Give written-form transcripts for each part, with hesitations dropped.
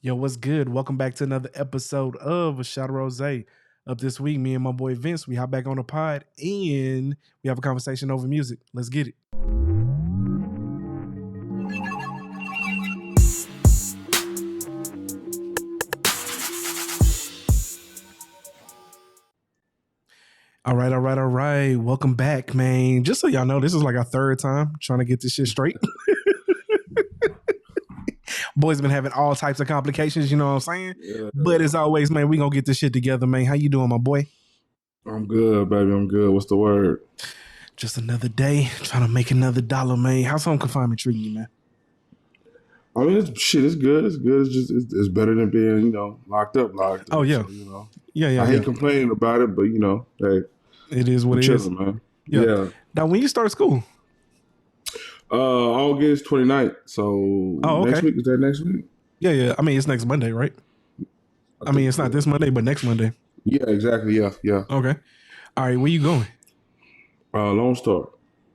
Yo, what's good? Welcome back to another episode of A Shot of Rozay. Up this week, me and my boy Vince, we hop back on the pod and we have a conversation over music. Let's get it. All right. Welcome back, man. Just so y'all know, this is like our third time trying to get this shit straight. Boys been having all types of complications, you know what I'm saying? Yeah. But as always, man, we gonna get this shit together, man. How you doing, my boy? I'm good, baby. I'm good. What's the word? Just another day, trying to make another dollar, man. How's home confinement treating you, man? I mean, it's good. It's good. It's better than being, locked up. Oh, yeah. So, Yeah. I hate complaining about it, but, hey. It is what it is. Man. Yeah. Now, when you start school? August 29th. So next week, is that next week? Yeah. I mean, it's next Monday, right? I mean, it's not this Monday, but next Monday. Yeah, exactly. Yeah. Okay. All right. Where you going? Lone Star.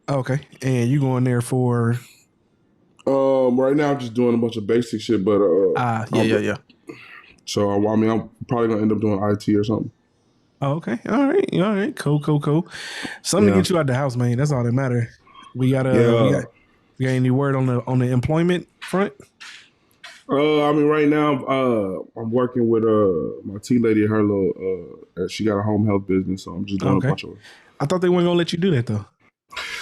Okay. And you going there for? Right now I'm just doing a bunch of basic shit, but yeah. So I mean, I'm probably gonna end up doing IT or something. Oh, okay. All right. Cool. Something to get you out the house, man. That's all that matters. We got any word on the employment front? I mean, right now, I'm working with my tea lady. Her little, she got a home health business, so I'm just doing a bunch of. I thought they weren't gonna let you do that though.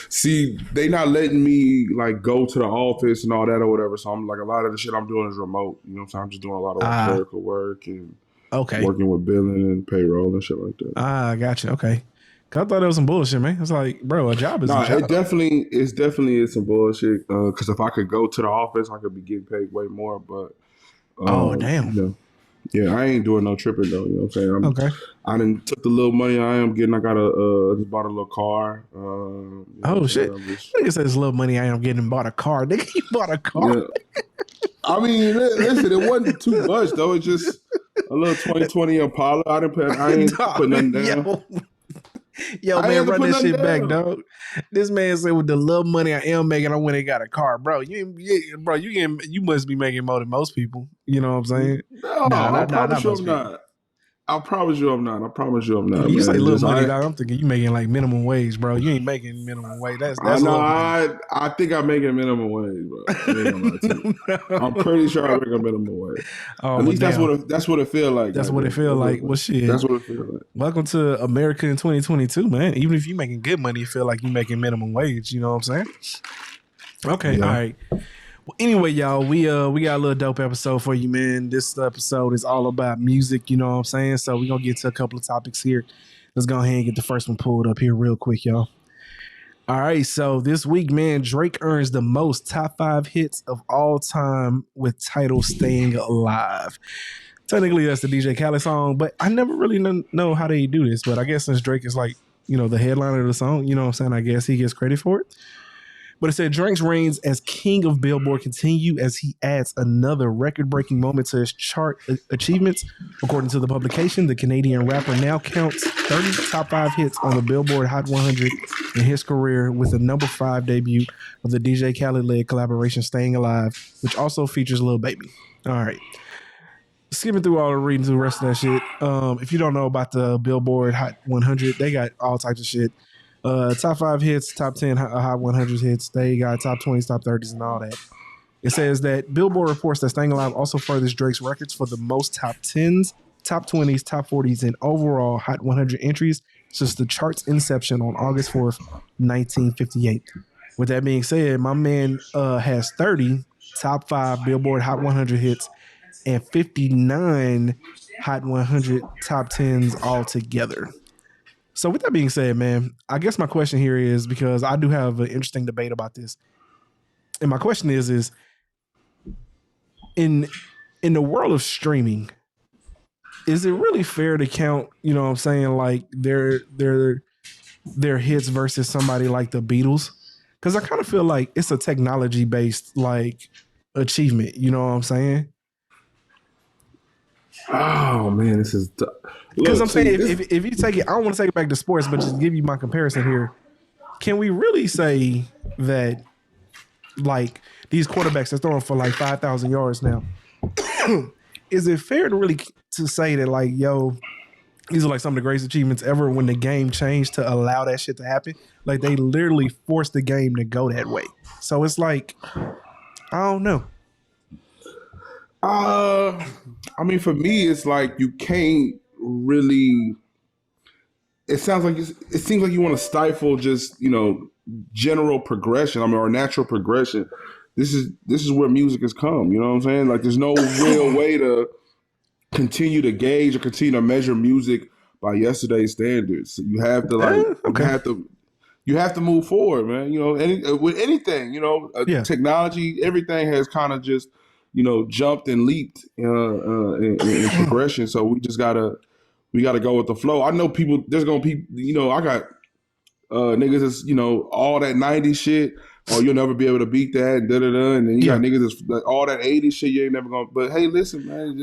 See, they not letting me like go to the office and all that or whatever. So I'm like, a lot of the shit I'm doing is remote. You know what I'm saying? I'm just doing a lot of clerical work and working with billing and payroll and shit like that. I got you. Okay. Cause I thought it was some bullshit, man. It's like, bro, a job is a job. It definitely is some bullshit. Because if I could go to the office, I could be getting paid way more. But damn. Yeah, I ain't doing no tripping though. You know what I'm saying? I done took the little money I am getting. I got just bought a little car. Shit! Nigga says little money I am getting and bought a car. Nigga, you bought a car. Yeah. I mean, listen, it wasn't too much though. It's just a little 2020 Impala. I ain't put nothing down. Yo, man, run this shit back, dog. This man said with the little money I am making, I went and got a car, bro. You must be making more than most people. You know what I'm saying? No, I promise you I'm not. I promise you I'm not. You say little money, dog. I'm thinking you making like minimum wage, bro. You ain't making minimum wage. That's I think I'm making minimum wage, bro. I'm pretty sure I make a minimum wage. At least that's what it feel like. That's what it feel like. Well, shit. That's what it feel like. Welcome to America in 2022, man. Even if you making good money, you feel like you making minimum wage. You know what I'm saying? Okay, all right. Well, anyway, y'all, we got a little dope episode for you, man. This episode is all about music, you know what I'm saying? So we're going to get to a couple of topics here. Let's go ahead and get the first one pulled up here real quick, y'all. All right, so this week, man, Drake earns the most top 5 hits of all time with title Staying Alive. Technically, that's the DJ Khaled song, but I never really know how they do this. But I guess since Drake is like, the headliner of the song, you know what I'm saying? I guess he gets credit for it. But it said Drake's reigns as king of Billboard continue as he adds another record-breaking moment to his chart achievements. According to the publication, the Canadian rapper now counts 30 top 5 hits on the Billboard Hot 100 in his career, with the number 5 debut of the DJ Khaled-led collaboration Staying Alive, which also features Lil Baby. All right. Skipping through all the reading through the rest of that shit. If you don't know about the Billboard Hot 100, they got all types of shit. Top 5 hits, top 10 Hot 100 hits. They got top 20s, top 30s, and all that. It says that Billboard reports that Staying Alive also furthers Drake's records for the most top 10s, top 20s, top 40s, and overall Hot 100 entries since the chart's inception on August 4th, 1958. With that being said, my man has 30 top 5 Billboard Hot 100 hits and 59 Hot 100 top 10s altogether. So with that being said, man, I guess my question here is, because I do have an interesting debate about this. And my question is in the world of streaming, is it really fair to count, you know what I'm saying, like their hits versus somebody like the Beatles? Because I kind of feel like it's a technology-based like achievement, you know what I'm saying? Oh man, this is because I'm saying if you take it, I don't want to take it back to sports, but just give you my comparison here. Can we really say that like these quarterbacks are throwing for like 5,000 yards now? is it fair to really to say that like, yo, these are like some of the greatest achievements ever when the game changed to allow that shit to happen? Like they literally forced the game to go that way. So it's like, I don't know. I mean, for me, it's like you can't really. It sounds like it seems like you want to stifle just general progression. I mean, or natural progression. This is where music has come. You know what I'm saying? Like, there's no real way to continue to gauge or continue to measure music by yesterday's standards. You have to you have to move forward, man. With anything, technology, everything has kind of just jumped and leaped in progression. So we gotta go with the flow. I know people. There's gonna be I got niggas that's all that 90s shit. Oh, you'll never be able to beat that, and da da da. And then you got niggas that's like, all that 80s shit. You ain't never gonna. But hey, listen, man,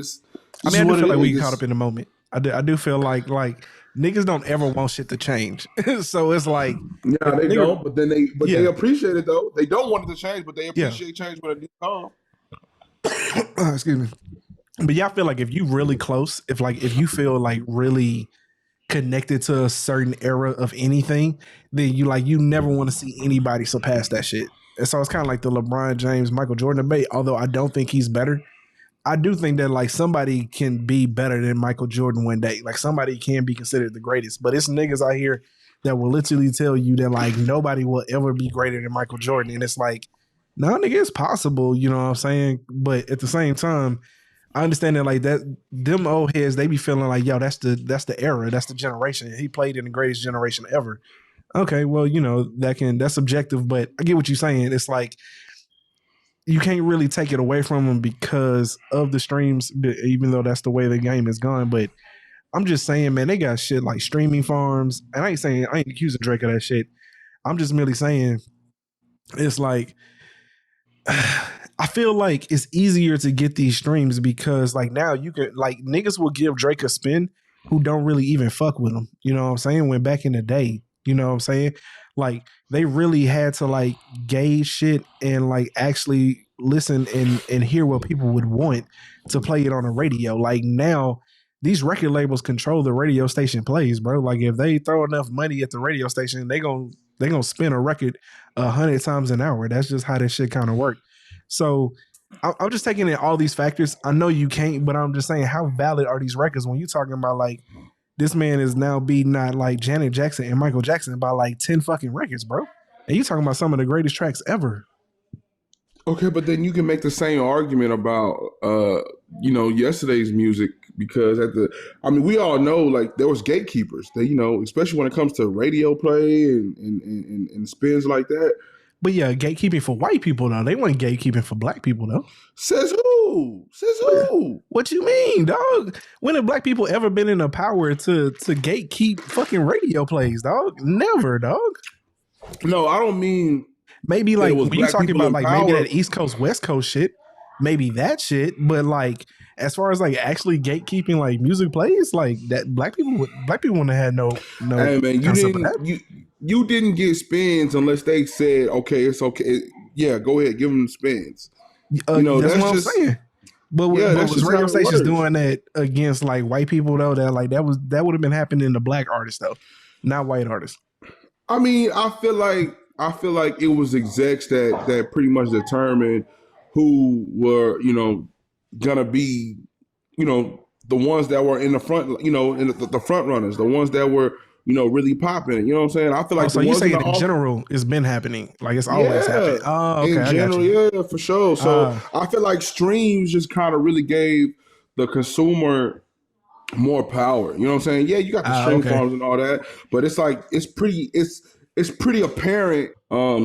I mean, I do feel like we caught up in the moment. I do feel like niggas don't ever want shit to change. So it's like, they don't, but then they appreciate it though. They don't want it to change, but they appreciate change when it comes. Excuse me. But y'all feel like if you really close, if you feel like really connected to a certain era of anything, then you never want to see anybody surpass that shit. And so it's kind of like the LeBron James, Michael Jordan debate. Although I don't think he's better, I do think that like somebody can be better than Michael Jordan one day. Like somebody can be considered the greatest. But it's niggas out here that will literally tell you that like nobody will ever be greater than Michael Jordan. And it's like, no, nigga, it's possible. You know what I'm saying? But at the same time, I understand that like that them old heads, they be feeling like, yo, that's the era, that's the generation. He played in the greatest generation ever. Okay, well, that's subjective, but I get what you're saying. It's like you can't really take it away from them because of the streams, even though that's the way the game is gone. But I'm just saying, man, they got shit like streaming farms, and I ain't accusing Drake of that shit. I'm just merely saying it's like I feel like it's easier to get these streams because like now you can like niggas will give Drake a spin who don't really even fuck with him. You know what I'm saying? When back in the day, you know what I'm saying? Like they really had to like gauge shit and like actually listen and hear what people would want to play it on the radio. Like now these record labels control the radio station plays, bro. Like if they throw enough money at the radio station, they gonna spin a record 100 times an hour. That's just how this shit kind of work. So I'm just taking in all these factors. I know you can't, but I'm just saying, how valid are these records when you're talking about like this man is now beating out like Janet Jackson and Michael Jackson by like 10 fucking records, bro. And you talking about some of the greatest tracks ever. Okay, but then you can make the same argument about yesterday's music because we all know like there was gatekeepers. They especially when it comes to radio play and spins like that. But yeah, gatekeeping for white people though. They weren't gatekeeping for black people though. Says who? What you mean, dog? When have black people ever been in a power to gatekeep fucking radio plays, dog? Never, dog. No, I don't mean maybe like when you talking about like maybe that East Coast, West Coast shit, maybe that shit. But like as far as like actually gatekeeping like music plays, like that black people wouldn't have had no. Hey man, you didn't get spins unless they said, okay, it's okay. Yeah, go ahead, give them spins. That's what I'm saying. But was radio stations doing that against like white people though? That like that would have been happening to black artists though, not white artists. I mean, I feel like it was execs that pretty much determined who were gonna be the ones that were in the front, in the front runners, the ones that were really popping. You know what I'm saying? I feel like so you say in general it's been happening, like it's always happened. Oh, okay, in general, yeah, for sure. So I feel like streams just kind of really gave the consumer more power. You know what I'm saying? Yeah, you got the stream farms and all that, but it's like it's pretty apparent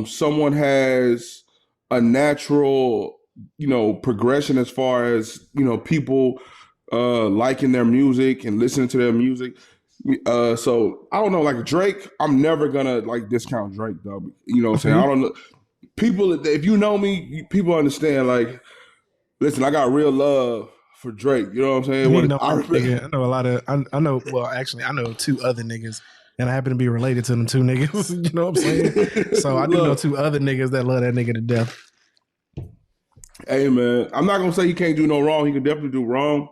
someone has a natural progression as far as people liking their music and listening to their music. So I don't know, like Drake, I'm never gonna like discount Drake though. You know what I'm saying? I don't know. People, if you know me, people understand. Like, listen, I got real love for Drake. You know what I'm saying? I know a lot of. I know. Well, actually, I know two other niggas, and I happen to be related to them two niggas. You know what I'm saying? So I do know two other niggas that love that nigga to death. Hey man, I'm not gonna say he can't do no wrong. He can definitely do wrong.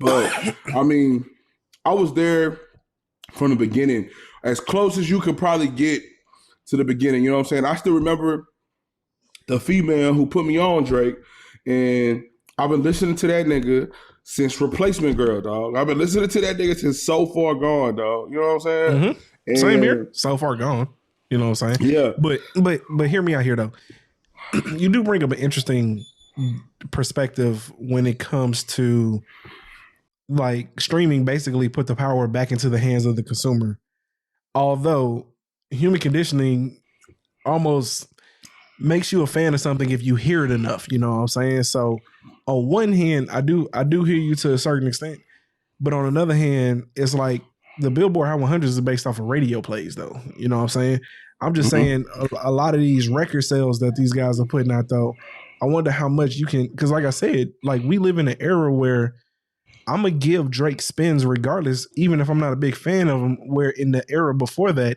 But I mean, I was there from the beginning, as close as you could probably get to the beginning. You know what I'm saying? I still remember the female who put me on Drake, and I've been listening to that nigga since Replacement Girl, dog. I've been listening to that nigga since So Far Gone, dog. You know what I'm saying? Mm-hmm. Same here. So Far Gone. You know what I'm saying? Yeah. But hear me out here though. You do bring up an interesting perspective when it comes to like streaming basically put the power back into the hands of the consumer. Although human conditioning almost makes you a fan of something if you hear it enough, you know what I'm saying? So on one hand, I do hear you to a certain extent, but on another hand, it's like the Billboard Hot 100 is based off of radio plays though. You know what I'm saying? I'm just saying a lot of these record sales that these guys are putting out though, I wonder how much you can, because like I said, like we live in an era where I'm gonna give Drake spins regardless, even if I'm not a big fan of him. Where in the era before that,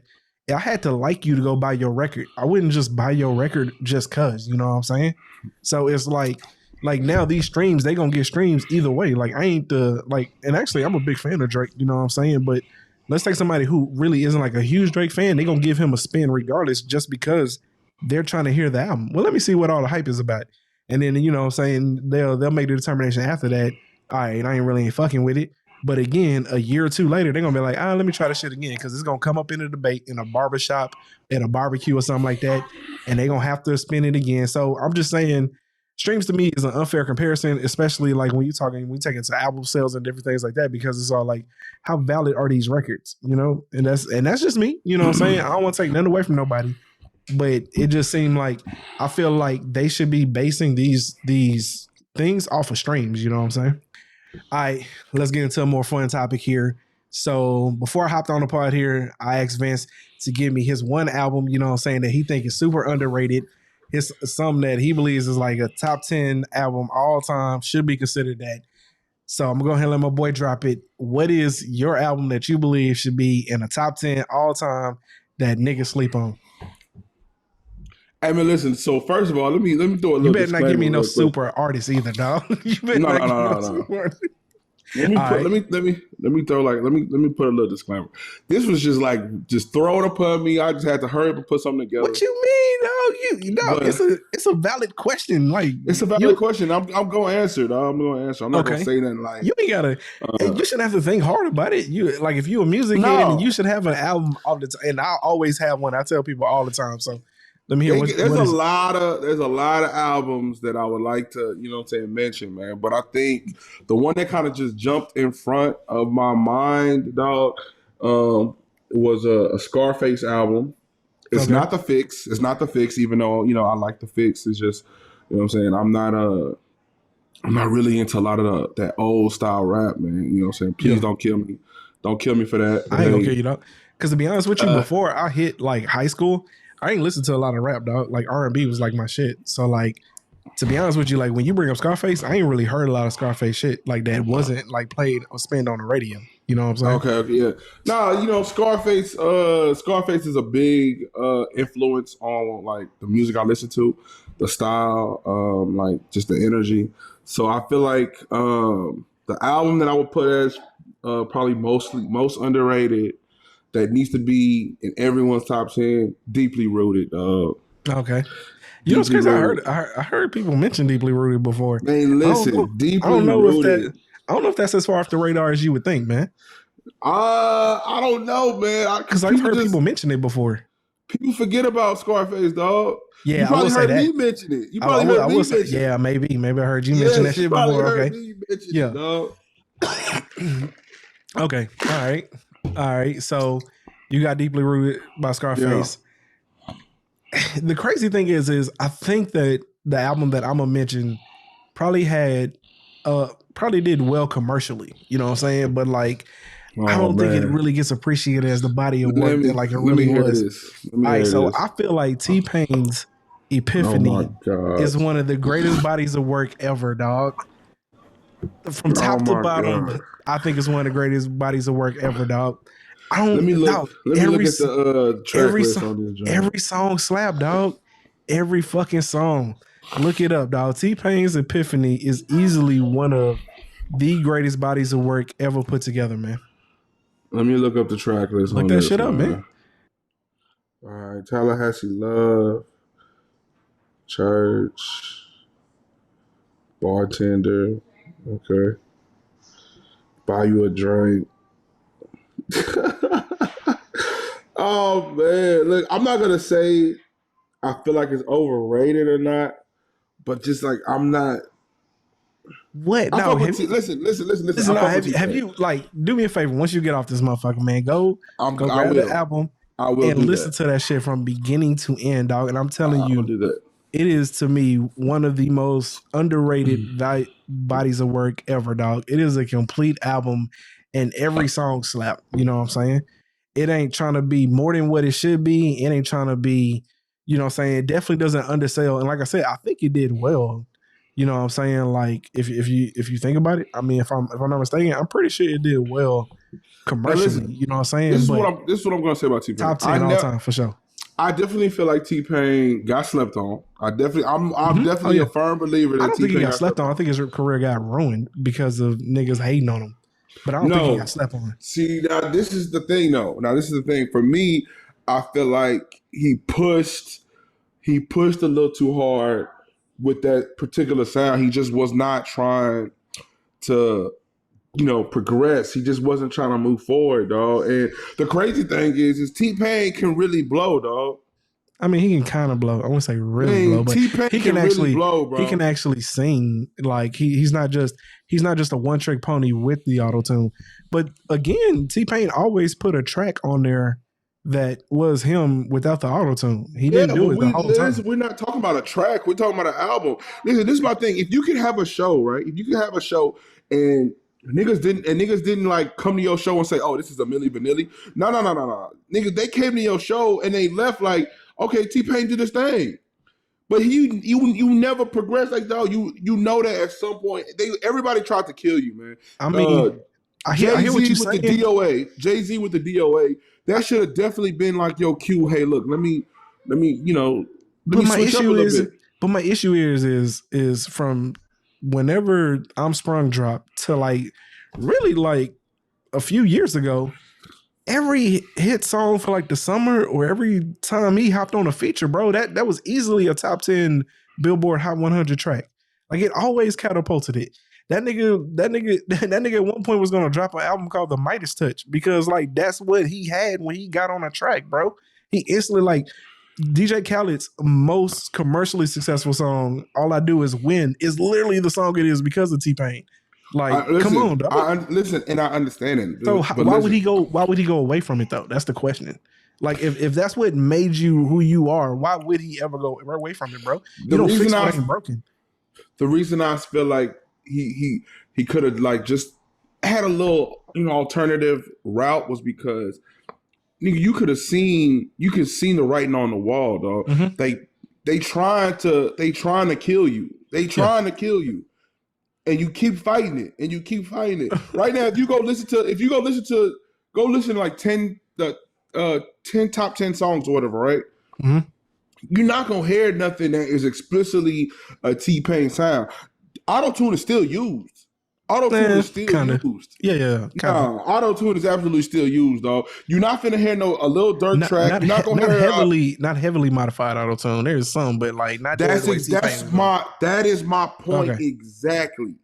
I had to like you to go buy your record. I wouldn't just buy your record just cause, you know what I'm saying? So it's like now these streams, they gonna get streams either way. Like I ain't the like, and actually I'm a big fan of Drake, you know what I'm saying? But let's take somebody who really isn't like a huge Drake fan, they gonna give him a spin regardless just because they're trying to hear the album. Well, let me see what all the hype is about. And then, you know what I'm saying, they'll make the determination after that. All right, I ain't fucking with it. But again, a year or two later, they're going to be like, let me try this shit again because it's going to come up in a debate in a barbershop, at a barbecue or something like that, and they're going to have to spin it again. So I'm just saying, streams to me is an unfair comparison, especially like when we take it to album sales and different things like that, because it's all like, how valid are these records, you know? And that's just me, you know what I'm saying? I don't want to take nothing away from nobody, but it just seemed like, I feel like they should be basing these things off of streams, you know what I'm saying? All right, let's get into a more fun topic here. So before I hopped on the pod here, I asked Vince to give me his one album, you know what I'm saying, that he think is super underrated. It's something that he believes is like a top 10 album all time, should be considered that. So I'm going to go ahead and let my boy drop it. What is your album that you believe should be in a top 10 all time that niggas sleep on? Hey man, listen. So first of all, let me throw a little. You better not give me no super artist either, dog. You better no. Let me throw let me put a little disclaimer. This was just thrown upon me. I just had to hurry up and put something together. What you mean, dog? It's a valid question. Like it's a valid question. I'm gonna answer, dog. I'm gonna answer. I'm not gonna say nothing like you ain't gotta. You shouldn't have to think hard about it. You like if you a music head, you should have an album all the time. And I always have one. I tell people all the time. So. Let me hear there's a lot of albums that I would like to, you know what I'm saying, mention, man. But I think the one that kind of just jumped in front of my mind, dog, was a Scarface album. It's not The Fix. It's not The Fix, even though, you know, I like The Fix. It's just, you know what I'm saying, I'm not really into a lot of that old style rap, man. You know what I'm saying? Please don't kill me. Don't kill me for that. I ain't gonna kill you, dog. Because to be honest with you, before I hit like high school, I ain't listened to a lot of rap, dog. Like R&B was like my shit. So like, to be honest with you, like when you bring up Scarface, I ain't really heard a lot of Scarface shit like that wasn't like played or spent on the radio. You know what I'm saying? Okay, yeah. Nah, you know, Scarface is a big influence on like the music I listen to, the style, like just the energy. So I feel like the album that I would put as probably most underrated that needs to be in everyone's top 10, Deeply Rooted. Okay. You know, it's crazy. I heard people mention Deeply Rooted before. Man, listen, Deeply Rooted. I don't know if that's as far off the radar as you would think, man. I don't know, man. Because I've heard people mention it before. People forget about Scarface, dog. Yeah, you probably heard me mention it. You probably heard me mention it. Yeah, maybe I heard you mention that shit before. Okay. Me mention it, dog. Okay. All right. So you got Deeply Rooted by Scarface. Yeah. The crazy thing is I think that the album that I'm gonna mention probably did well commercially. You know what I'm saying? But like, I don't think it really gets appreciated as the body of work that like it really was. All right, so I feel like T-Pain's Epiphany is one of the greatest bodies of work ever, dog. From top to bottom, I think it's one of the greatest bodies of work ever, dog. Let me look at the track list on this joint. Every song slap, dog. Every fucking song. Look it up, dog. T-Pain's Epiphany is easily one of the greatest bodies of work ever put together, man. Let me look up the track list. Look that shit up, man. All right, Tallahassee Love, Church, Bartender, okay. Buy You a Drink. Oh man, look, I'm not gonna say I feel like it's overrated or not, but just like I'm not. What? No, listen. No, have you like do me a favor once you get off this motherfucker, man? Go grab the album and listen to that shit from beginning to end, dog. And I'm telling you, do that. It is to me one of the most underrated bodies of work ever, dog. It is a complete album, and every song slap. You know what I'm saying? It ain't trying to be more than what it should be. It ain't trying to be, you know what I'm saying? It definitely doesn't undersell. And like I said, I think it did well. You know what I'm saying? Like if you think about it, I mean, if I'm not mistaken, I'm pretty sure it did well commercially. Listen, you know what I'm saying? This is what I'm gonna say about T-Pain. Top 10 all time for sure. I definitely feel like T-Pain got slept on. I'm definitely a firm believer that I don't T-Pain think he got slept on. I think his career got ruined because of niggas hating on him. But I don't think he got slept on. See, now this is the thing, though. Now this is the thing. For me, I feel like he pushed a little too hard with that particular sound. He just was not trying to, progress. He just wasn't trying to move forward, dog. And the crazy thing is T-Pain can really blow, dog. I mean, he can kind of blow. I wouldn't say really blow, but T-Pain he can actually really blow, bro. He can actually sing. Like he's not just a one trick pony with the auto tune. But again, T-Pain always put a track on there that was him without the auto tune. He didn't do it the whole time. We're not talking about a track. We're talking about an album. Listen, this is my thing. If you can have a show, right? If you can have a show and niggas didn't like come to your show and say, "Oh, this is a Milli Vanilli." No. Niggas, they came to your show and they left like, "Okay, T-Pain did his thing," but you never progressed. Like, dog, you know that at some point everybody tried to kill you, man. I mean, I hear what you're saying. The DOA, Jay-Z with the DOA, that should have definitely been like, "Yo, Q, hey, look, let me, let me switch up a little bit." But my issue is from whenever I'm Sprung dropped to like really like a few years ago, every hit song for like the summer or every time he hopped on a feature, bro, that was easily a top 10 Billboard Hot 100 track. Like it always catapulted it. That nigga at one point was gonna drop an album called The Midas Touch because like that's what he had when he got on a track, bro. He instantly like DJ Khaled's most commercially successful song, All I Do Is Win, is literally the song it is because of T-Pain. Like, come on, dog. I understand it. So why would he go away from it though? That's the question. Like, if that's what made you who you are, why would he ever go away from it, bro? You don't fix what ain't broken. The reason I feel like he could have like just had a little alternative route was because you could see the writing on the wall, dog. Mm-hmm. They trying to kill you. They trying to kill you. And you keep fighting it. Right now, if you go listen to like 10 top 10 songs or whatever, right? Mm-hmm. You're not gonna hear nothing that is explicitly a T-Pain sound. Auto-tune is still used. Auto-tune is still used. Yeah. Auto-tune is absolutely still used, dog. You're not finna hear a Lil Durk track. You're not gonna hear not heavily modified auto-tune. There's some, but like not. That is my point exactly.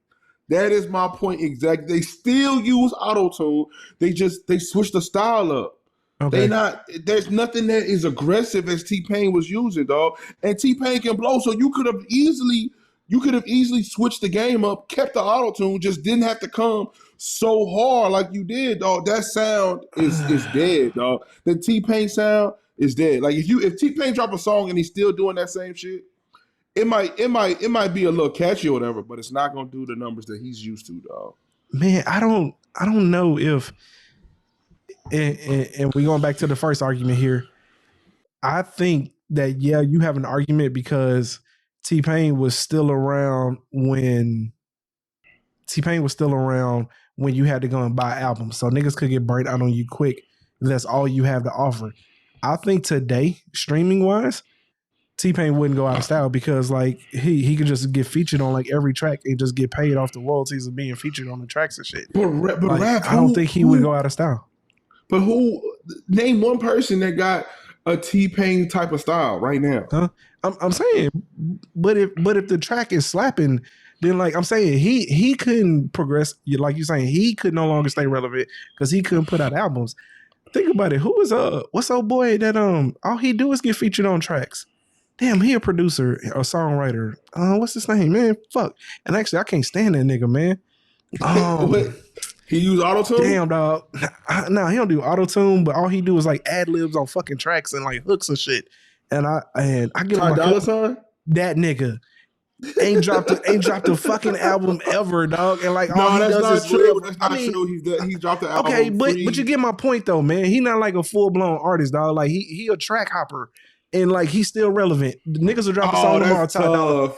That is my point exactly. They still use auto-tune. They switch the style up. Okay. There's nothing that is aggressive as T-Pain was using, dog. And T-Pain can blow, so you could have easily switched the game up, kept the auto-tune, just didn't have to come so hard like you did, dog. That sound is dead, dog. The T-Pain sound is dead. Like if T-Pain drop a song and he's still doing that same shit, it might be a little catchy or whatever, but it's not gonna do the numbers that he's used to, dog. Man, I don't know if and we going back to the first argument here. I think that you have an argument because T-Pain was still around when you had to go and buy albums. So niggas could get burnt out on you quick if that's all you have to offer. I think today, streaming wise, T-Pain wouldn't go out of style because like he could just get featured on like every track and just get paid off the royalties of being featured on the tracks and shit. But like, rap, I don't think he would go out of style. But name one person that got a T-Pain type of style right now? Huh? I'm saying, but if the track is slapping, then like I'm saying, he couldn't progress. Like you're saying, he could no longer stay relevant because he couldn't put out albums. Think about it. Who was what's old boy that all he do is get featured on tracks? Damn, he a producer, a songwriter. What's his name, man? Fuck. And actually, I can't stand that nigga, man. He use auto-tune? Damn, dog. No, he don't do auto-tune, but all he do is like ad-libs on fucking tracks and like hooks and shit. And I get Ty Dolla $ign? That nigga ain't dropped a fucking album ever, dog. And like all he does is true. That's not true. He dropped the album. Okay, but you get my point though, man. He not like a full-blown artist, dog. Like he a track hopper. And like he's still relevant. The niggas will drop a song tomorrow. Ty Dolla.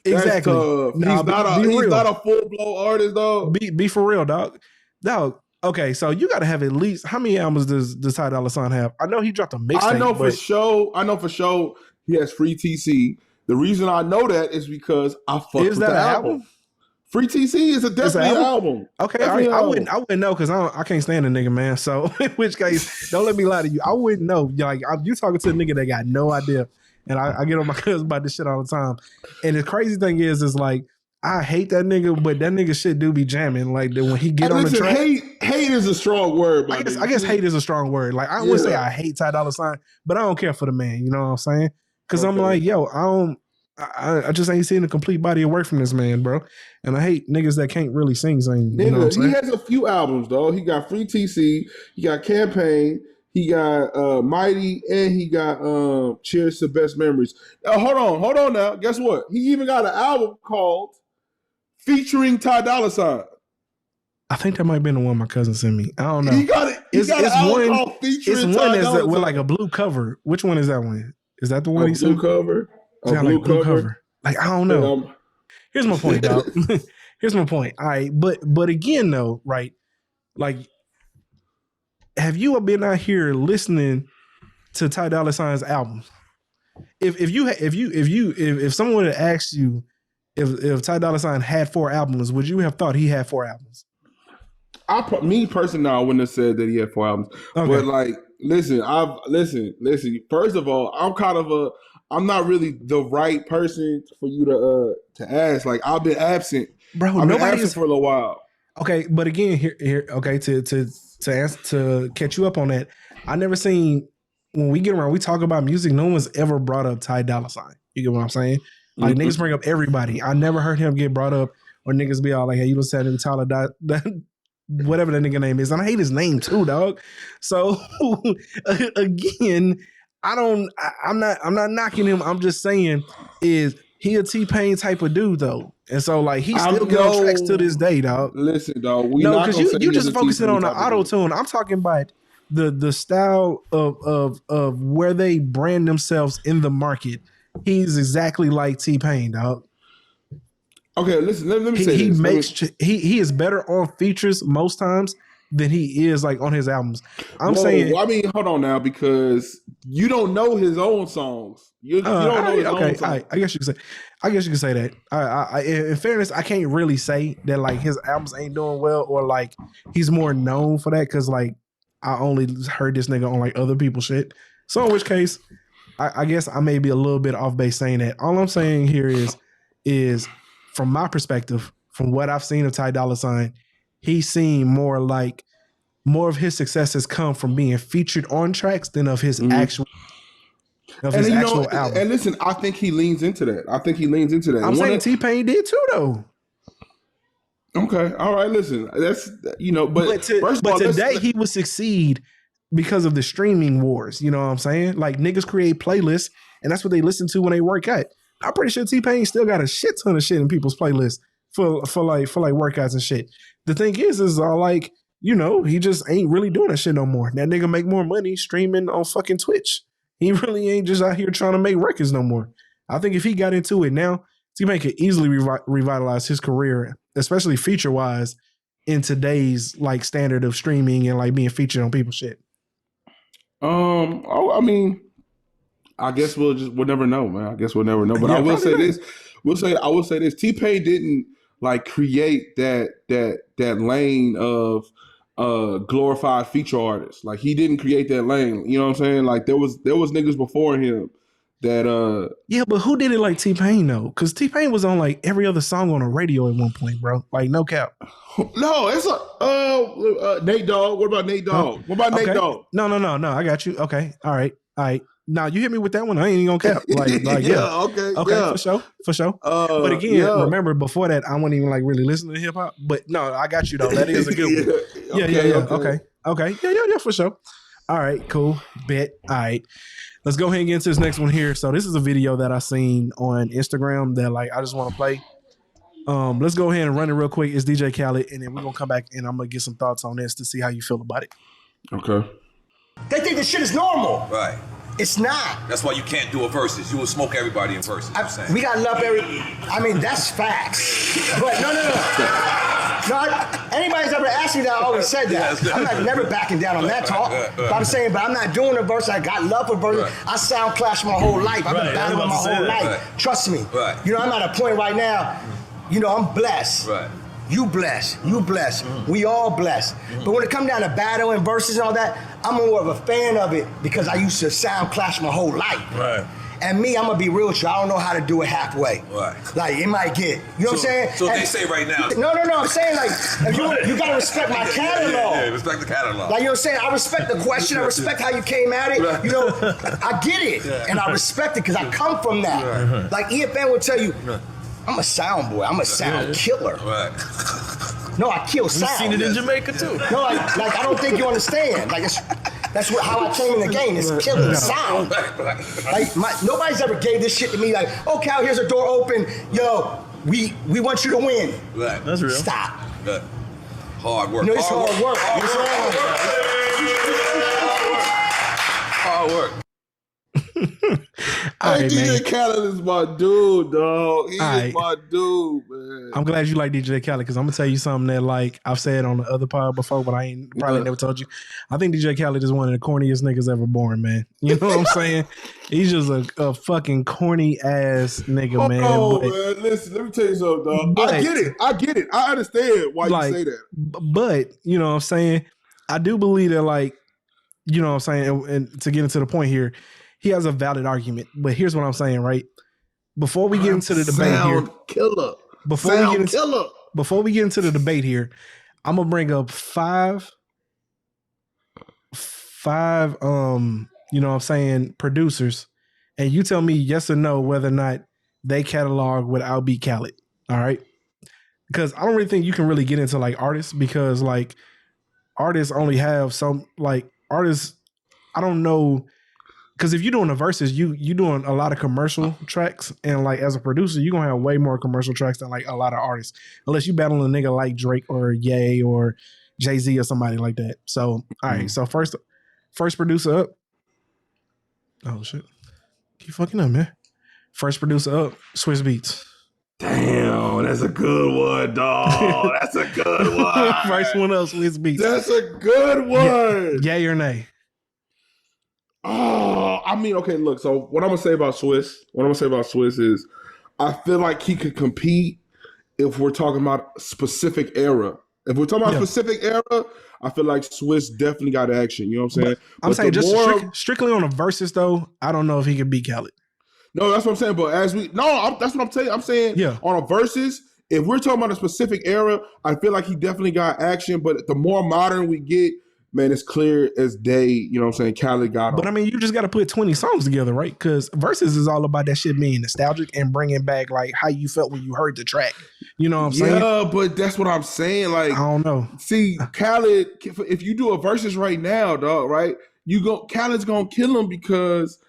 Exactly. He's not a full-blown artist, though. Be for real, dog. Dog. Okay, so you got to have at least how many albums does Ty Dolla $ign have? I know he dropped a mixtape. I know for sure he has Free TC. The reason I know that is because I fucked with the album. Free TC is definitely an album. Okay, I wouldn't know because I can't stand a nigga, man. So in which case, don't let me lie to you. I wouldn't know. Like you talking to a nigga that got no idea, and I get on my cousin about this shit all the time. And the crazy thing is like I hate that nigga, but that nigga shit do be jamming. Like when he get on the track, hate is a strong word. I guess hate is a strong word. Like I wouldn't say I hate Ty Dolla $ign, but I don't care for the man. You know what I'm saying? Because I'm like, yo, I just ain't seen a complete body of work from this man, bro. And I hate niggas that can't really sing. You know what I'm saying? He has a few albums, though. He got Free TC, he got Campaign, he got Mighty, and he got Cheers to Best Memories. Hold on now. Guess what? He even got an album called featuring Ty Dolla $ign. I think that might have been the one my cousin sent me. I don't know. He got an album called featuring Ty Dolla $ign. With like a blue cover. Which one is that one? Is that the one he sent? Blue cover. Blue cover. Like I don't know. Here's my point, dog. Here's my point. All right, but again though, right? Like, have you been out here listening to Ty Dolla $ign's albums? If someone had asked you if Ty Dolla $ign had 4 albums, would you have thought he had 4 albums? Me personally, I wouldn't have said that he had 4 albums. Okay. But like, listen. First of all, I'm not really the right person for you to ask. Like I've been absent, bro. I've been absent for a little while. Okay, but again, here. Okay, to catch you up on that, I never seen when we get around. We talk about music. No one's ever brought up Ty Dolla $ign. You get what I'm saying? Like niggas bring up everybody. I never heard him get brought up, or niggas be all like, "Hey, you listen to Tyler whatever that nigga name is." And I hate his name too, dog. So again. I'm not knocking him. I'm just saying, is he a T-Pain type of dude though? And so like he still get on tracks to this day, dog. Listen, dog. No, because you just focusing on the auto tune. I'm talking about the style of where they brand themselves in the market. He's exactly like T-Pain, dog. Okay, listen. Let me say this. He is better on features most times than he is like on his albums. I'm saying. Well, I mean, hold on now, because you don't know his own songs. You don't know his own songs. I guess you can say that. In fairness, I can't really say that like his albums ain't doing well or like he's more known for that because like I only heard this nigga on like other people's shit. So in which case, I guess I may be a little bit off base saying that. All I'm saying here is from my perspective, from what I've seen of Ty Dolla $ign, he seemed more of his success has come from being featured on tracks than of his actual album. And listen, I think he leans into that. I'm saying T-Pain did too, though. Okay, all right. Listen, that's but today he would succeed because of the streaming wars. You know what I'm saying? Like niggas create playlists, and that's what they listen to when they work out. I'm pretty sure T-Pain still got a shit ton of shit in people's playlists for workouts and shit. The thing is like, you know, he just ain't really doing that shit no more. That nigga make more money streaming on fucking Twitch. He really ain't just out here trying to make records no more. I think if he got into it now, T-Pain could easily revitalize his career, especially feature-wise, in today's like standard of streaming and like being featured on people's shit. I mean, I guess we'll never know, man. I guess we'll never know. But I will say this. I will say this. T-Pain didn't like create that lane of glorified feature artists. Like he didn't create that lane. You know what I'm saying? Like there was niggas before him that yeah, but who did it like T-Pain though? Because T-Pain was on like every other song on the radio at one point, bro. Like no cap. No, it's Nate Dogg. What about Nate Dogg? Huh? What about Nate Dogg? No. I got you. Okay. All right. Now you hit me with that one. I ain't even gonna cap. Like yeah. Okay. Yeah. For sure. But again, remember before that, I wasn't even like really listening to hip hop. But no, I got you though. That is a good one. Yeah. Okay. Yeah. For sure. All right. Cool. Bet. All right. Let's go ahead and get into this next one here. So this is a video that I seen on Instagram that like I just want to play. Let's go ahead and run it real quick. It's DJ Khaled, and then we're gonna come back and I'm gonna get some thoughts on this to see how you feel about it. Okay. They think this shit is normal. Right. It's not. That's why you can't do a versus. You will smoke everybody in versus. We gotta love I mean, that's facts. But no. Anybody's ever asked me that, I always said that. I'm never backing down on that talk. But I'm saying, but I'm not doing a verse. I got love for verses. Right. I sound clash my whole life. I've been battling my whole life. Right. Trust me. Right. You know, I'm at a point right now, you know, I'm blessed. Right. You blessed. We all blessed. But when it comes down to battle and verses and all that, I'm more of a fan of it because I used to sound clash my whole life. Right. And me, I'm gonna be real with you. I don't know how to do it halfway. Right. Like it might get, you know what I'm saying? So they say right now. No. I'm saying like, if you gotta respect my catalog. Yeah, respect the catalog. Like you know what I'm saying? I respect the question. I respect how you came at it. Right. You know, I get it, and I respect it because I come from that. Right. Like EFN would tell you, I'm a sound boy. I'm a sound killer. Right. No, I kill sound. We've seen it in Jamaica too. No, like I don't think you understand. Like that's how I came in the game. It's killing sound. Like nobody's ever gave this shit to me. Like, oh Cal, here's a door open. Yo, we want you to win. Right. That's real. Stop. Right. Hard work. You know, it's hard work. Hard work. Hey, DJ Khaled is my dude, dog. He is my dude, man. I'm glad you like DJ Khaled because I'm gonna tell you something that like I've said on the other pod before, but I ain't probably never told you. I think DJ Khaled is one of the corniest niggas ever born, man. You know what I'm saying? He's just a fucking corny ass nigga, man. Man. Listen, let me tell you something, dog. I get it. I understand why you say that. But you know what I'm saying? I do believe that, like, you know what I'm saying, and to get into the point here, he has a valid argument, but here's what I'm saying, right? Before we get into the debate here, before we get into the debate here, I'm gonna bring up five, you know what I'm saying, producers, and you tell me yes or no whether or not they catalog would outbeat Khaled. All right, because I don't really think you can really get into like artists because like artists only have some like artists. I don't know. Because if you're doing the verses, you doing a lot of commercial tracks, and like as a producer, you're gonna have way more commercial tracks than like a lot of artists, unless you battle a nigga like Drake or Ye or Jay-Z or somebody like that. So all right, so first producer up. Oh shit, keep fucking up, man. First producer up, Swiss Beats. Damn, that's a good one, dog. That's a good one. First one up, Swiss Beats. That's a good one. Yay or nay? Oh, I mean, okay, look, so what I'm going to say about Swiss is I feel like he could compete if we're talking about specific era. If we're talking about specific era, I feel like Swiss definitely got action. You know what I'm saying? I'm saying just strictly on the verses, though, I don't know if he could beat Khaled. No, that's what I'm saying. But that's what I'm saying. I'm saying on a verses, if we're talking about a specific era, I feel like he definitely got action. But the more modern we get, man, it's clear as day, you know what I'm saying, Khaled got him. But I mean, you just got to put 20 songs together, right? Because verses is all about that shit being nostalgic and bringing back like how you felt when you heard the track. You know what I'm saying? Yeah, but that's what I'm saying. Like, I don't know. See, Khaled, if you do a verses right now, dog, right? Khaled's gonna kill him because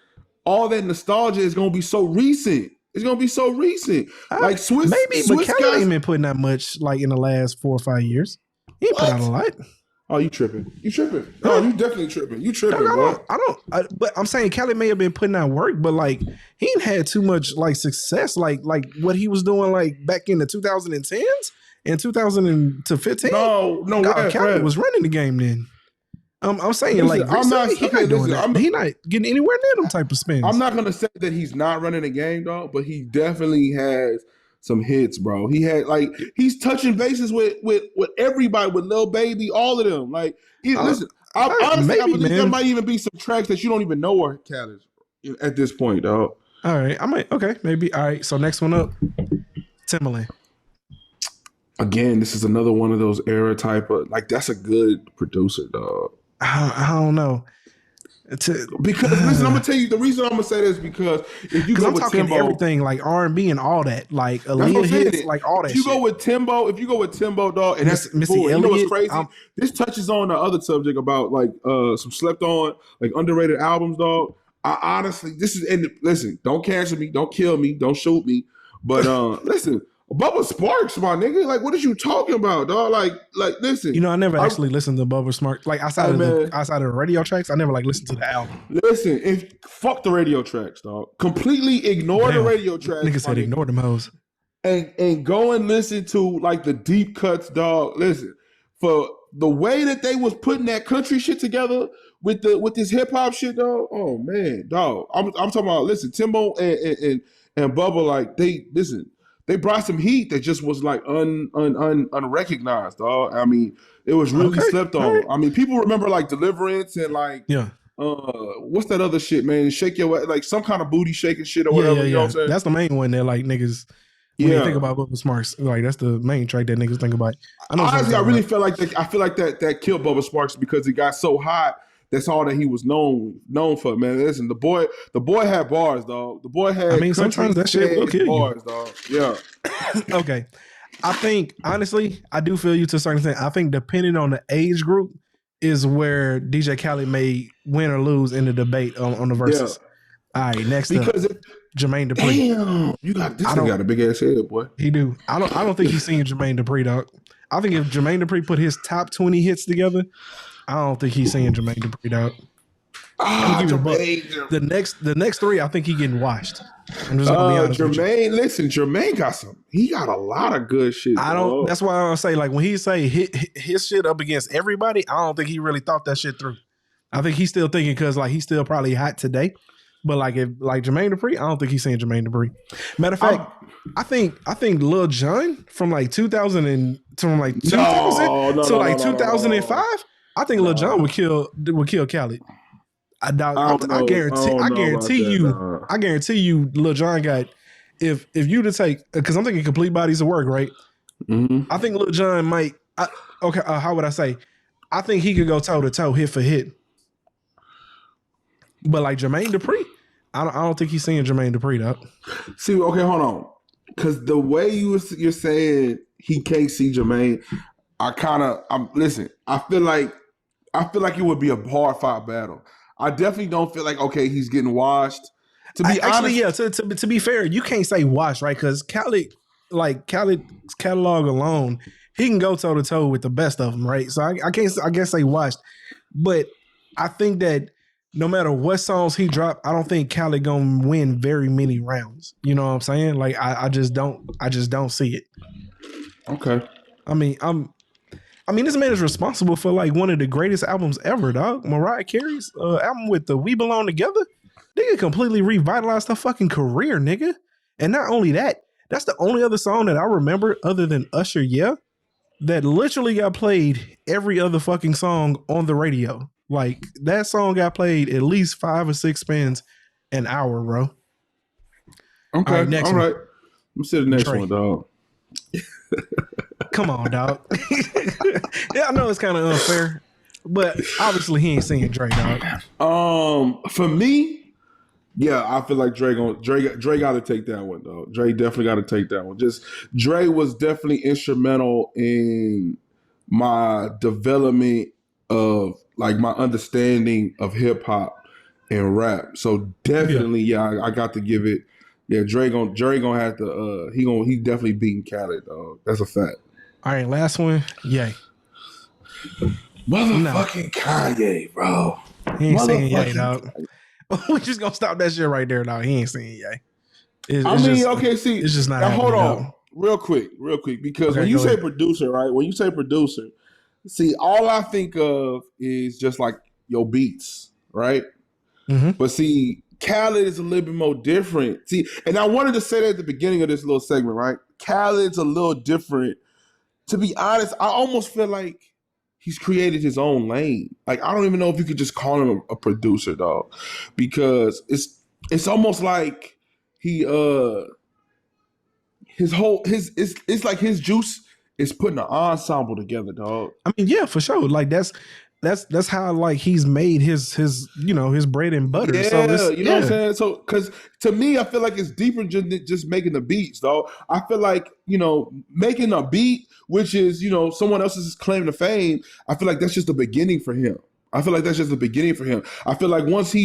all that nostalgia is gonna be so recent. It's gonna be so recent. Like Swiss, but Khaled ain't been putting that much like in the last 4 or 5 years. He put out a lot. Oh, you tripping. No, you definitely tripping. You tripping, bro. But I'm saying Khaled may have been putting out work, but like he ain't had too much like success, like what he was doing like back in the 2010s and 2015. No, Khaled was running the game then. I'm saying like I'm not. he Okay, listen. He not getting anywhere near them type of spins. I'm not gonna say that he's not running the game, dog, but he definitely has some hits, bro. He had he's touching bases with everybody, with Lil Baby, all of them. Like, listen, honestly, I believe there might even be some tracks that you don't even know where Khaled is at this point, dog. All right, I might. Okay, maybe. All right, so next one up, Timbaland. Again, this is another one of those era type of that's a good producer, dog. I don't know. Because listen, I'm gonna tell you the reason I'm gonna say this because if you go with Timbo, everything like R&B and all that, like Aaliyah hits, like all that. If you go with Timbo, dog, and that's Missy cool. Elliott. You know what's crazy? This touches on the other subject about like some slept on, like underrated albums, dog. I honestly, this is and listen, don't cancel me, don't kill me, don't shoot me, but listen. Bubba Sparks, my nigga. Like, what are you talking about, dog? Like, listen. You know, I never actually listened to Bubba Sparks. Like, outside of the radio tracks, I never like listened to the album. Listen, fuck the radio tracks, dog. Completely ignore the radio tracks. Nigga said ignore them hoes. And go and listen to like the deep cuts, dog. Listen, for the way that they was putting that country shit together with this hip hop shit, dog. Oh man, dog. I'm talking about. Listen, Timbo and Bubba, like they brought some heat that just was like unrecognized, dog. I mean, it was really slept on. Right. I mean, people remember like Deliverance and like what's that other shit, man? Shake your like some kind of booty shaking shit or whatever. You know what I'm saying? That's the main one that like niggas when you think about Bubba Sparks, like that's the main track that niggas think about. Honestly, I really feel like that killed Bubba Sparks because it got so hot. That's all that he was known for, man. Listen, the boy had bars, dog. The boy had. I mean, sometimes that shit will kill bars, you, dog. Yeah. Okay, I think honestly, I do feel you to a certain extent. I think depending on the age group is where DJ Khaled may win or lose in the debate on the verses. Yeah. All right, next up, Jermaine Dupri. Damn, you got this. Got a big ass head, boy. He do. I don't think he's seen Jermaine Dupri, dog. I think if Jermaine Dupri put his top 20 hits together, I don't think he's saying Jermaine Dupri, dog. The next three, I think he getting washed. I'm just gonna be honest Jermaine, listen, Jermaine got a lot of good shit. That's why I say like when he say his shit up against everybody, I don't think he really thought that shit through. I think he's still thinking because like he's still probably hot today. But like if like Jermaine Dupri, I don't think he's saying Jermaine Dupri. Matter of fact, I think Lil Jon from like 2000 to like 2005. I think Lil Jon would kill Khaled. I guarantee you, Lil Jon got if you to take because I'm thinking complete bodies of work, right? Mm-hmm. I think Lil Jon might. How would I say? I think he could go toe to toe, hit for hit. But like Jermaine Dupri, I don't think he's seeing Jermaine Dupri, though. See, okay, hold on, because the way you're saying he can't see Jermaine, listen. I feel like it would be a hard fought battle. I definitely don't feel like he's getting washed. To be honest, To be fair, you can't say washed, right? Because Khaled's catalog alone, he can go toe to toe with the best of them, right? So I can't say washed, but I think that no matter what songs he dropped, I don't think Khaled gonna win very many rounds. You know what I'm saying? Like I just don't see it. Okay. I mean, this man is responsible for like one of the greatest albums ever, dog. Mariah Carey's album with the We Belong Together. Nigga completely revitalized her fucking career, nigga. And not only that, that's the only other song that I remember other than Usher, that literally got played every other fucking song on the radio. Like that song got played at least 5 or 6 spins an hour, bro. Okay, all right. Let's see the next one, dog. Come on, dog. Yeah, I know it's kind of unfair, but obviously he ain't singing Dre, dog. For me, yeah, I feel like Dre got to take that one, dog. Dre definitely got to take that one. Just Dre was definitely instrumental in my development of like my understanding of hip hop and rap. So definitely, I got to give it. Yeah, Dre gonna have to. He definitely beating Khaled, dog. That's a fact. All right, last one. Yay. Motherfucking Kanye, bro. He ain't saying yay, dog. We just gonna stop that shit right there, dog. He ain't saying yay. It's just not. Now hold on, real quick, because when you say producer, right? When you say producer, See, all I think of is just like your beats, right? Mm-hmm. But see, Khaled is a little bit more different. See, and I wanted to say that at the beginning of this little segment, right? Khaled's a little different. To be honest, I almost feel like he's created his own lane. Like, I don't even know if you could just call him a producer, dog, because it's almost like he it's like his juice is putting an ensemble together, dog. I mean, yeah, for sure. Like that's how like he's made his his bread and butter. Yeah, so you know what I'm saying? So, because to me, I feel like it's deeper than just making the beats, though. I feel like, making a beat, which is, someone else's claim to fame, I feel like that's just the beginning for him. I feel like once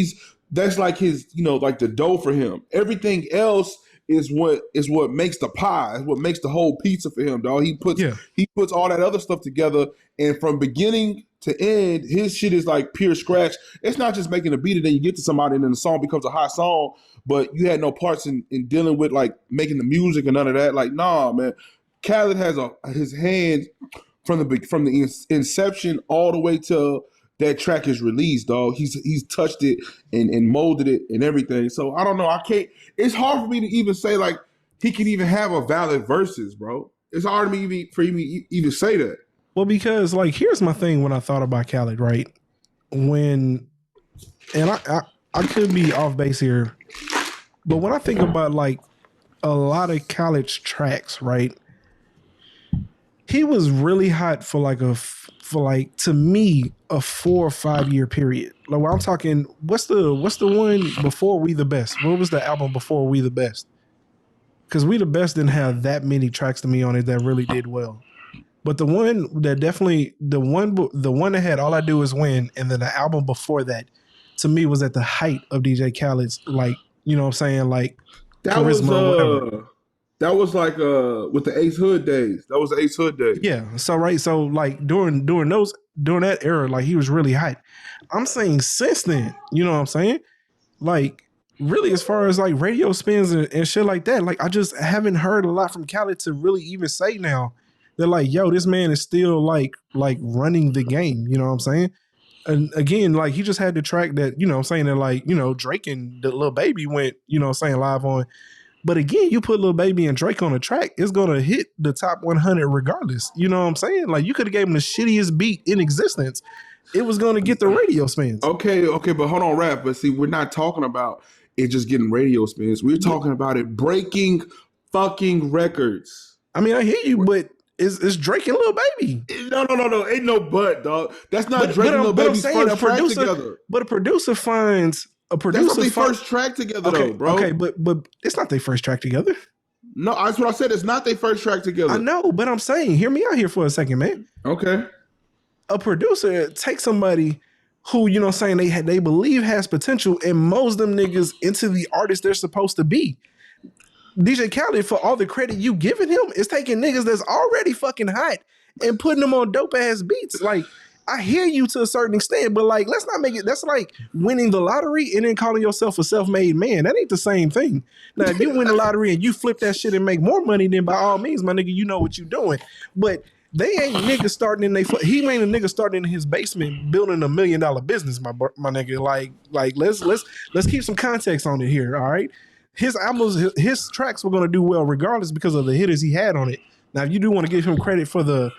that's like his, like the dough for him. Everything else is what makes the pie, is what makes the whole pizza for him, dog. He puts all that other stuff together, and from beginning to end, his shit is like pure scratch. It's not just making a beat and then you get to somebody and then the song becomes a hot song, but you had no parts in dealing with like making the music and none of that. Like, nah, man. Khaled has his hand from the inception all the way till that track is released, dog. He's touched it and molded it and everything. So I don't know. It's hard for me to even say like he can even have a valid verses, bro. It's hard for me to even say that. Well, because like here's my thing when I thought about Khaled, right? And I could be off base here, but when I think about like a lot of Khaled's tracks, right? He was really hot for to me a 4 or 5 year period. Like I'm talking, what's the one before We the Best? What was the album before We the Best? Because We the Best didn't have that many tracks to me on it that really did well. But the one that definitely the one that had All I Do Is Win, and then the album before that, to me was at the height of DJ Khaled's, like, you know what I'm saying, like that charisma, whatever. That was like with the Ace Hood days. That was the Ace Hood days. Yeah. So like during that era, like he was really hype. I'm saying since then, you know what I'm saying? Like really as far as like radio spins and shit like that, like I just haven't heard a lot from Khaled to really even say now that like, yo, this man is still like running the game, you know what I'm saying? And again, like he just had the track that, you know what I'm saying, that like, Drake and the Lil Baby went, you know what I'm saying, live on. But again, you put Lil Baby and Drake on a track, it's going to hit the top 100 regardless. You know what I'm saying? Like, you could have gave him the shittiest beat in existence. It was going to get the radio spins. Okay, but hold on, Rap. But see, we're not talking about it just getting radio spins. We're talking about it breaking fucking records. I mean, I hear you, but it's Drake and Lil Baby. No. Ain't no but, dog. That's not Drake and Lil Baby's first track together. But a producer finds... That's not their first track together, though, bro. Okay, but it's not their first track together. No, that's what I said. It's not their first track together. I know, but I'm saying, hear me out here for a second, man. Okay. A producer takes somebody who, you know what I'm saying, they believe has potential and molds them niggas into the artist they're supposed to be. DJ Khaled, for all the credit you giving him, is taking niggas that's already fucking hot and putting them on dope ass beats. Like, I hear you to a certain extent, but like, let's not make it. That's like winning the lottery and then calling yourself a self-made man. That ain't the same thing. Now, if you win the lottery and you flip that shit and make more money, then by all means, my nigga, you know what you're doing. But they ain't niggas starting in he ain't a nigga starting in his basement building $1 million business, my nigga. Like let's keep some context on it here. All right, his albums, his tracks were gonna do well regardless because of the hitters he had on it. Now, if you do want to give him credit for the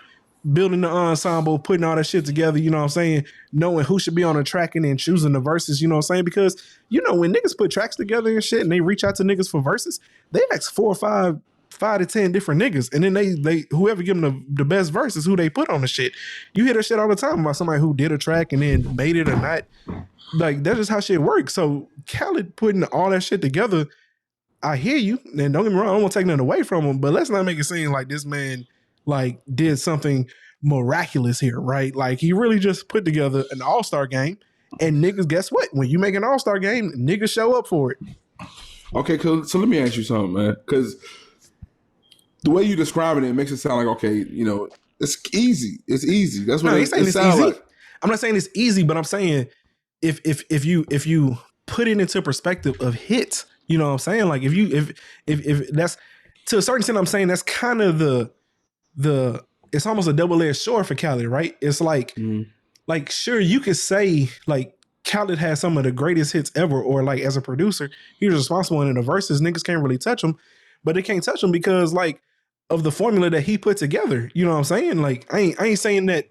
building the ensemble, putting all that shit together, you know what I'm saying, knowing who should be on the track and then choosing the verses, you know what I'm saying, because when niggas put tracks together and shit and they reach out to niggas for verses, they ask 4 or 5 to 10 different niggas, and then they whoever give them the best verses, who they put on the shit. You hear that shit all the time about somebody who did a track and then made it or not. Like, that's just how shit works. So Khaled putting all that shit together, I hear you, and don't get me wrong, I don't want to take nothing away from him, but let's not make it seem like this man like did something miraculous here, right? Like, he really just put together an all-star game, and niggas, guess what? When you make an all-star game, niggas show up for it. Okay, so let me ask you something, man, because the way you describing it makes it sound like, okay, it's easy. It's easy. That's what it sounds like. I'm not saying it's easy, but I'm saying if you put it into perspective of hits, you know what I'm saying? Like, if that's to a certain extent, I'm saying that's kind of the it's almost a double-edged sword for Khaled, right? It's like sure, you could say like Khaled has some of the greatest hits ever, or like as a producer, he was responsible in the verses. Niggas can't really touch him, but they can't touch him because like of the formula that he put together. You know what I'm saying? Like I ain't saying that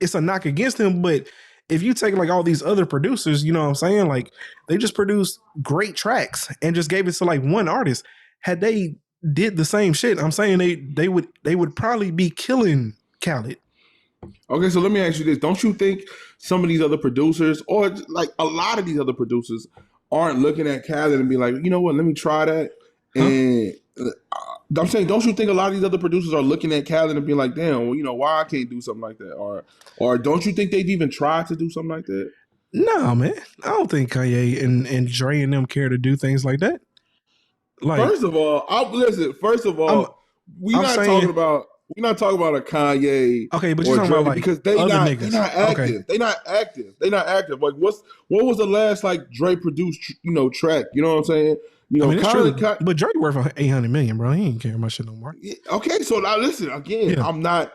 it's a knock against him, but if you take like all these other producers, you know what I'm saying? Like they just produced great tracks and just gave it to like one artist. Had they did the same shit, I'm saying they would probably be killing Khaled. Okay, so let me ask you this. Don't you think some of these other producers, or like a lot of these other producers, aren't looking at Khaled and be like, you know what, let me try that? And I'm saying, don't you think a lot of these other producers are looking at Khaled and be like, damn, well, you know, why I can't do something like that? Or don't you think they've even tried to do something like that? No, man. I don't think Kanye and Dre and them care to do things like that. Like, first of all, we're not talking about a Kanye. Okay, but you're talking about like because they're not active. Okay. They're not active. Like what was the last like Dre produced track? You know what I'm saying? You know, but Dre worth $800 million, bro. He ain't care about shit no more. Yeah, okay, so now listen again. Yeah. I'm not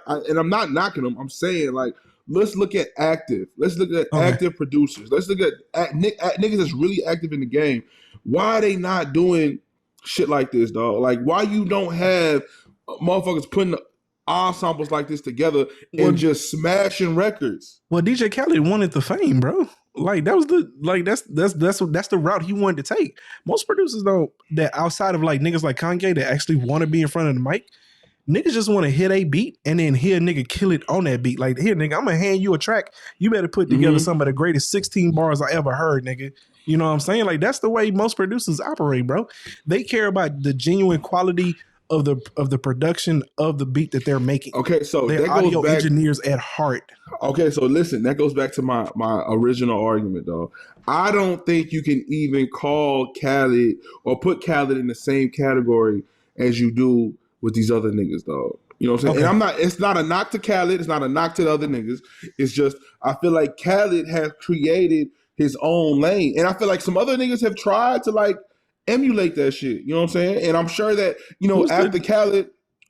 knocking him. I'm saying like let's look at active. Let's look at active producers. Let's look at niggas that's really active in the game. Why are they not doing shit like this, dog? Like why you don't have motherfuckers putting ensembles like this together and just smashing records? Well, DJ Khaled wanted the fame, bro. Like that was that's the route he wanted to take. Most producers though, that outside of like niggas like Kanye that actually want to be in front of the mic, niggas just want to hit a beat and then hear a nigga kill it on that beat. Like, here, nigga, I'm gonna hand you a track. You better put together some of the greatest 16 bars I ever heard, nigga. You know what I'm saying? Like, that's the way most producers operate, bro. They care about the genuine quality of the production of the beat that they're making. Okay, so they're audio engineers at heart. Okay, so listen, that goes back to my original argument, though. I don't think you can even call Khaled or put Khaled in the same category as you do with these other niggas, though. You know what I'm saying? Okay. And it's not a knock to Khaled, it's not a knock to the other niggas. It's just I feel like Khaled has created his own lane. And I feel like some other niggas have tried to like emulate that shit. You know what I'm saying? And I'm sure that, after Khaled,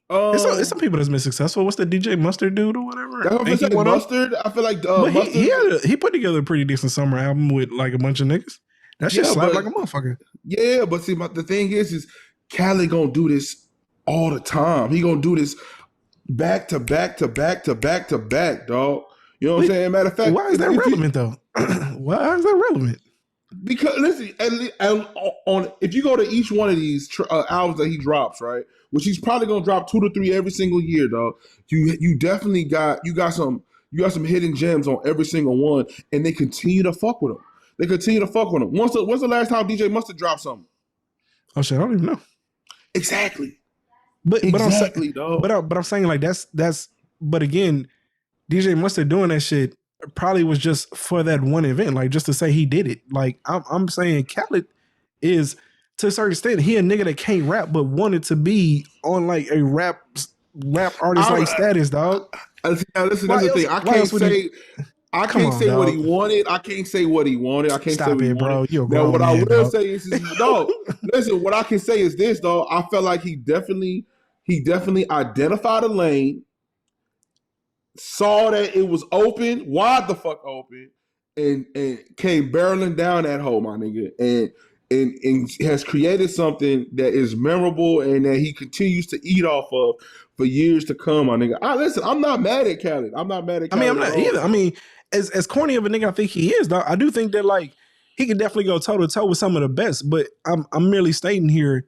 it's some people that's been successful. What's the DJ Mustard dude or whatever? That's what I'm saying. Mustard. I feel like Mustard. He put together a pretty decent summer album with like a bunch of niggas. That shit slapped like a motherfucker. Yeah, but see, the thing is Khaled gonna do this all the time. He gonna do this back to back to back to back to back, dog. You know what I'm saying? Matter of fact, why is that relevant though? Why is that relevant? Because listen, if you go to each one of these albums that he drops, right, which he's probably gonna drop 2 to 3 every single year, dog. You definitely got some hidden gems on every single one, and they continue to fuck with him. When's the last time DJ Mustard dropped something? Oh shit, I don't even know. Exactly. But I'm saying like that's. But again, DJ Mustard doing that shit probably was just for that one event, like just to say he did it. Like I'm saying Khaled is, to a certain extent, he a nigga that can't rap but wanted to be on like a rap artist like status, dog. Listen, that's the thing. I can't say what he wanted. I can't say what he wanted. I can't say what he wanted. Now, what I will say is, no. Listen, what I can say is this, though. I felt like he definitely identified a lane, saw that it was open, wide the fuck open, and came barreling down that hole, my nigga, and has created something that is memorable and that he continues to eat off of for years to come, my nigga. Listen, I'm not mad at Khaled. I'm not mad at Khaled. I mean, I'm not either. I mean, as corny of a nigga I think he is, though, I do think that like he can definitely go toe to toe with some of the best. But I'm merely stating here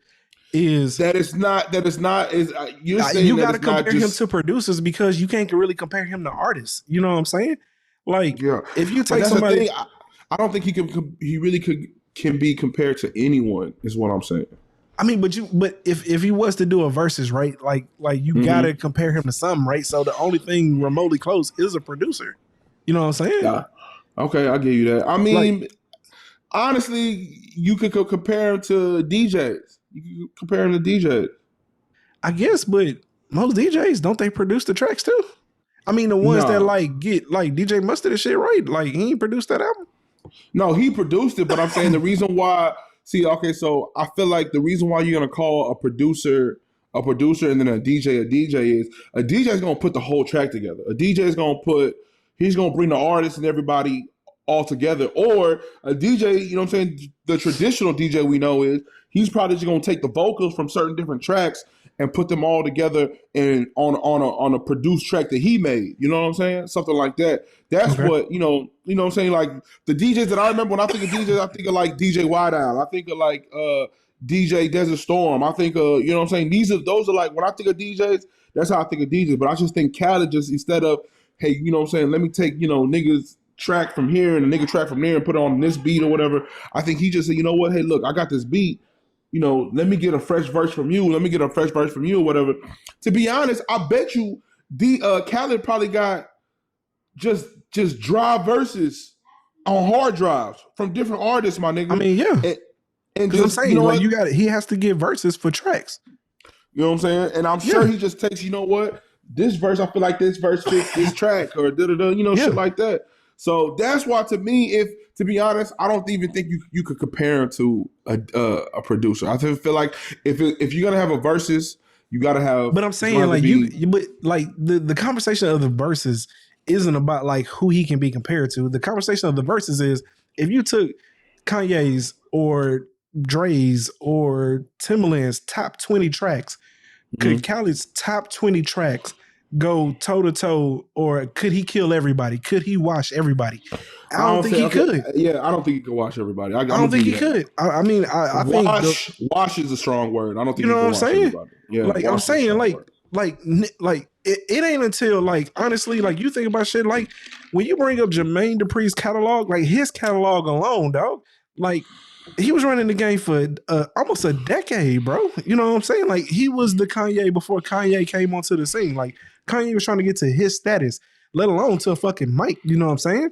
is that it's not you're saying you got to compare him to producers because you can't really compare him to artists. You know what I'm saying? Like, if you take somebody, I don't think he really can be compared to anyone. Is what I'm saying. I mean, but if he was to do a versus, right? Like you got to compare him to something, right? So the only thing remotely close is a producer. You know what I'm saying? Yeah. Okay, I'll give you that. I mean, honestly, you could compare him to DJs. You can compare him to DJs. I guess, but most DJs, don't they produce the tracks too? I mean, the ones that like get like DJ Mustard and shit, right? Like he ain't produced that album. No, he produced it, but I'm saying the reason why. See, okay, so I feel like the reason why you're gonna call a producer a producer and then a DJ is a DJ is gonna put the whole track together. A DJ is he's gonna bring the artist and everybody all together. Or a DJ, you know what I'm saying? The traditional DJ we know is he's probably just gonna take the vocals from certain different tracks and put them all together and on a produced track that he made. You know what I'm saying? Something like that. That's what, you know what I'm saying? Like the DJs that I remember when I think of DJs, I think of like DJ White Owl. I think of like DJ Desert Storm. I think you know what I'm saying? Those are like when I think of DJs, that's how I think of DJs. But I just think Khaled just instead of, hey, you know what I'm saying, let me take, niggas track from here and a nigga track from there and put it on this beat or whatever. I think he just said, you know what, hey, look, I got this beat. Let me get a fresh verse from you. Let me get a fresh verse from you or whatever. To be honest, I bet you Khaled probably got just dry verses on hard drives from different artists, my nigga. I mean, yeah. And just, I'm saying, he has to get verses for tracks. You know what I'm saying? And I'm sure he just takes, this verse, I feel like this verse fits this track or shit like that. So that's why, to me, to be honest, I don't even think you could compare him to a producer. I feel like if you're gonna have a versus, you gotta have. But I'm saying the conversation of the verses isn't about like who he can be compared to. The conversation of the verses is if you took Kanye's or Dre's or Timbaland's top 20 tracks, could Khaled's top 20 tracks go toe to toe, or could he kill everybody? Could he wash everybody? I don't think he could. Yeah, I don't think he could wash everybody. I don't think he could. I mean, I think wash is a strong word. I don't think you know what I'm saying. Everybody. Yeah, like I'm saying, like it ain't until like honestly, like you think about shit like when you bring up Jermaine Dupri's catalog, like his catalog alone, dog, like. He was running the game for almost a decade, bro. You know what I'm saying? Like he was the Kanye before Kanye came onto the scene. Like Kanye was trying to get to his status, let alone to a fucking mic. You know what I'm saying?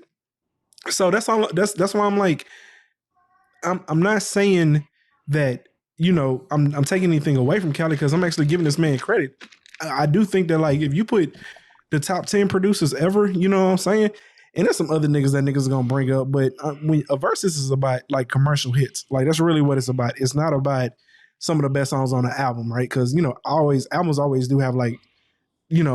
So that's all. That's why I'm like, I'm not saying that I'm taking anything away from Khaled because I'm actually giving this man credit. I do think that like if you put the top 10 producers ever, you know what I'm saying? And there's some other niggas that niggas are gonna bring up, but when a versus is about like commercial hits, like that's really what it's about. It's not about some of the best songs on the album, right? Because albums always do have like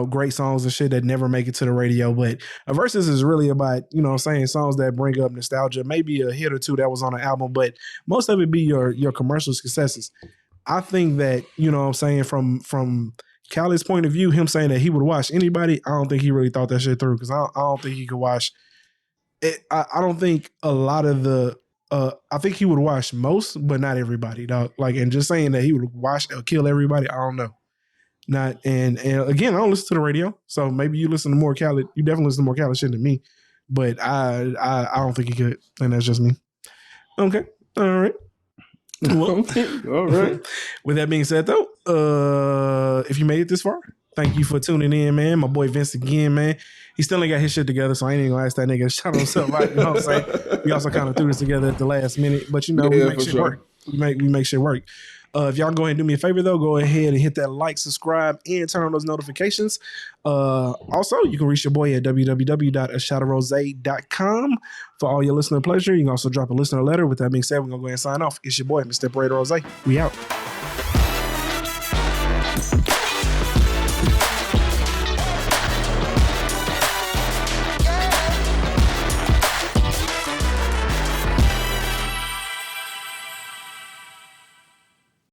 great songs and shit that never make it to the radio. But a versus is really about songs that bring up nostalgia, maybe a hit or two that was on the album, but most of it be your commercial successes. I think that from Khaled's point of view, him saying that he would wash anybody, I don't think he really thought that shit through because I don't think he could wash it. I don't think a lot of the I think he would wash most, but not everybody, dog. Like, and just saying that he would wash or kill everybody, I don't know. Not and again, I don't listen to the radio, so maybe you listen to more Khaled. You definitely listen to more Khaled shit than me, but I don't think he could, and that's just me. Okay, all right. Well, all right. With that being said, though, if you made it this far, thank you for tuning in, man. My boy Vince again, man. He still ain't got his shit together, so I ain't even gonna ask that nigga to shout himself out. You know what I'm saying? We also kind of threw this together at the last minute, but we make shit work. We make shit work. If y'all go ahead and do me a favor, though, go ahead and hit that like, subscribe, and turn on those notifications. Also, you can reach your boy at www.ashotofrozay.com for all your listener pleasure. You can also drop a listener letter. With that being said, we're going to go ahead and sign off. It's your boy, Mr. Rozay. We out.